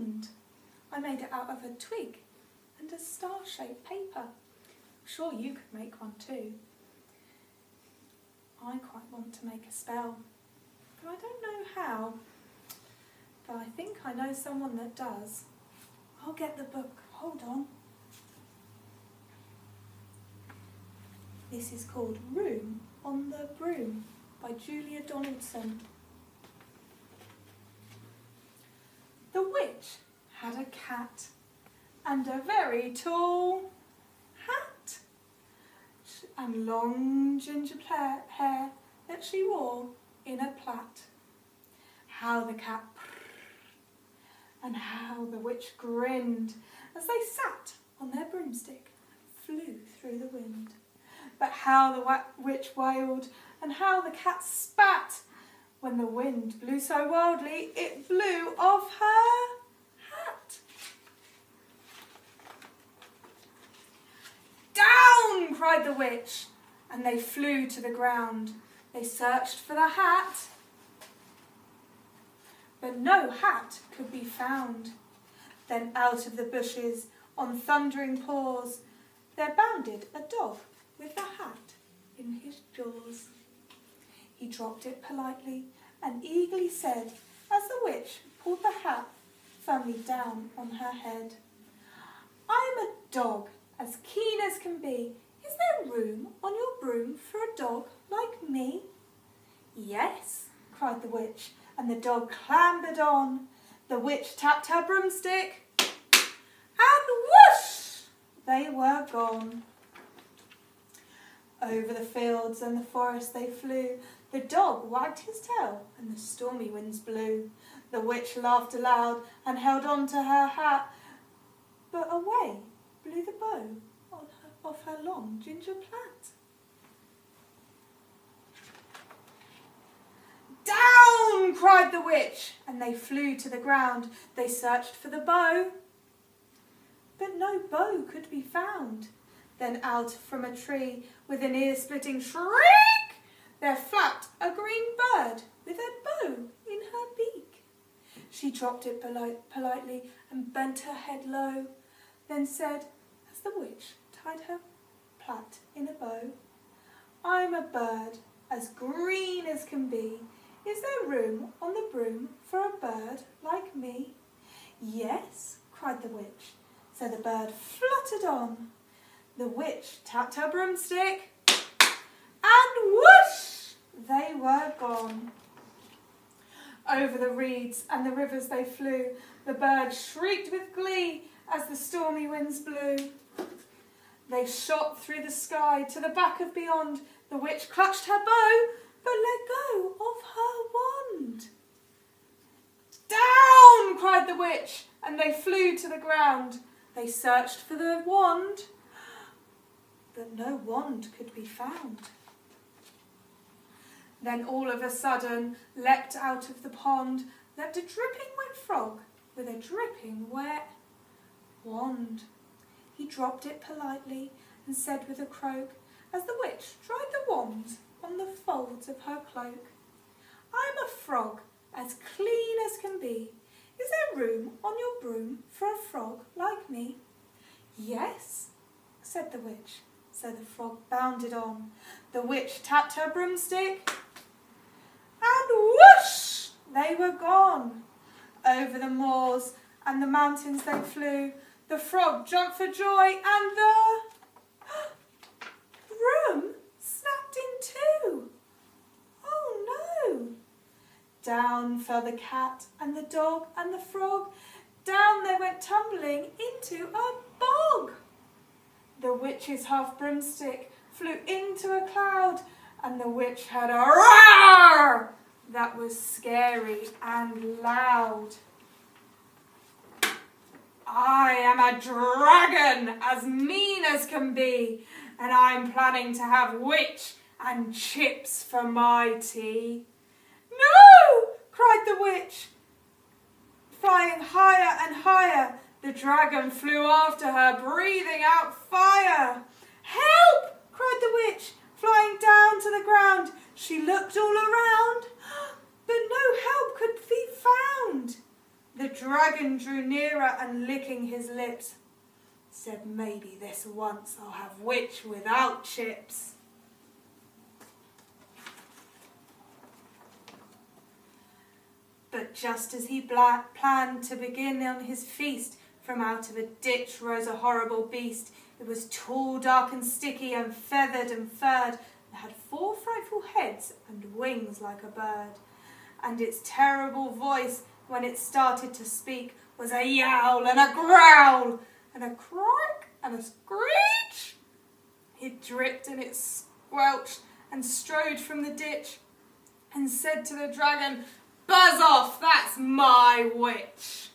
wand. I made it out of a twig and a star-shaped paper. I'm sure you could make one too. I quite want to make a spell, but I don't know how. But I think I know someone that does. I'll get the book. Hold on. This is called Room on the Broom by Julia Donaldson. The witch had a cat and a very tall hat and long ginger hair that she wore in a plait. How the cat and how the witch grinned as they sat on their broomstick and flew through the wind. But how the witch wailed and how the cat spat when the wind blew so wildly it blew off her hat. Down, cried the witch, and they flew to the ground. They searched for the hat, but no hat could be found. Then out of the bushes, on thundering paws, there bounded a dog with the hat in his jaws. He dropped it politely and eagerly said, as the witch pulled the hat firmly down on her head, I'm a dog, as keen as can be. Is there room on your broom for a dog like me? Yes, cried the witch, and the dog clambered on. The witch tapped her broomstick, and whoosh, they were gone. Over the fields and the forest they flew. The dog wagged his tail and the stormy winds blew. The witch laughed aloud and held on to her hat, but away blew the bow off her long ginger plait. Down, cried the witch, and they flew to the ground. They searched for the bow, but no bow could be found. Then out from a tree, with an ear-splitting shriek, there flapped a green bird with a bow in her beak. She dropped it politely and bent her head low, then said, as the witch tied her plait in a bow, I'm a bird as green as can be. Is there room on the broom for a bird like me? Yes, cried the witch. So the bird fluttered on. The witch tapped her broomstick, and whoosh, they were gone. Over the reeds and the rivers they flew. The bird shrieked with glee as the stormy winds blew. They shot through the sky to the back of beyond. The witch clutched her bow, but let go of her wand. Down, cried the witch, and they flew to the ground. They searched for the wand, but no wand could be found. Then all of a sudden leapt out of the pond, leapt a dripping wet frog with a dripping wet wand. He dropped it politely and said with a croak, as the witch dried the wand on the folds of her cloak, I'm a frog as clean as can be. Is there room on your broom for a frog like me? Yes, said the witch. So the frog bounded on. The witch tapped her broomstick, and whoosh, they were gone. Over the moors and the mountains they flew. The frog jumped for joy, and the broom snapped in two. Oh no! Down fell the cat and the dog and the frog. Down they went tumbling into a bog. The witch's half broomstick flew into a cloud, and the witch had a roar that was scary and loud. I am a dragon as mean as can be, and I'm planning to have witch and chips for my tea. No, cried the witch. Flying higher and higher, the dragon flew after her, breathing out fire. Help, cried the witch, flying down to the ground. She looked all around, but no help could be found. The dragon drew nearer and licking his lips, said, maybe this once I'll have witch without chips. But just as he planned to begin on his feast, from out of a ditch rose a horrible beast. It was tall, dark and sticky, and feathered and furred, and had 4 frightful heads and wings like a bird. And its terrible voice, when it started to speak, was a yowl and a growl, and a crack and a screech. It dripped and it squelched and strode from the ditch, and said to the dragon, buzz off, that's my witch.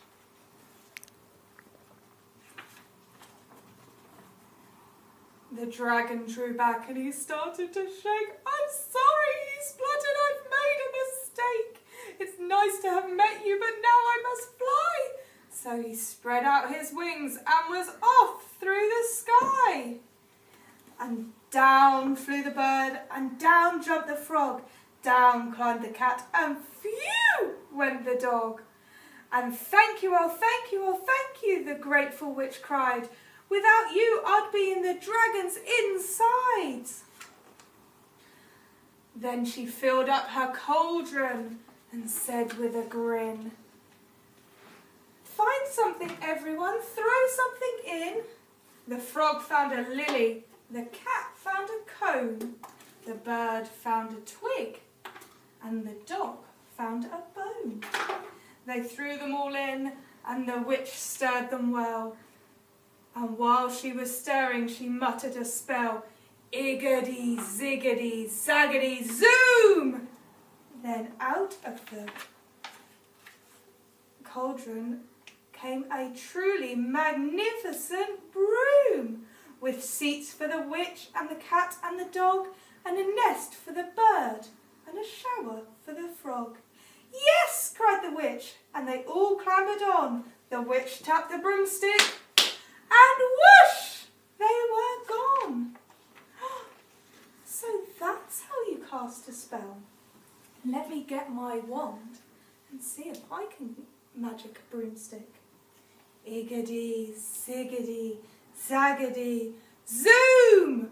The dragon drew back and he started to shake. I'm sorry, he spluttered, I've made a mistake. It's nice to have met you, but now I must fly. So he spread out his wings and was off through the sky. And down flew the bird, and down jumped the frog. Down climbed the cat, and phew went the dog. And thank you, oh thank you, oh thank you, the grateful witch cried. Without you, I'd be in the dragon's insides. Then she filled up her cauldron and said with a grin, find something, everyone, throw something in. The frog found a lily, the cat found a cone, the bird found a twig, and the dog found a bone. They threw them all in, and the witch stirred them well. And while she was stirring, she muttered a spell, iggity, ziggity, zaggity, zoom! Then out of the cauldron came a truly magnificent broom, with seats for the witch and the cat and the dog, and a nest for the bird, and a shower for the frog. Yes, cried the witch, and they all clambered on. The witch tapped the broomstick, and whoosh, they were gone. So that's how you cast a spell. Let me get my wand and see if I can magic a broomstick. Iggity, ziggity, zaggity, zoom!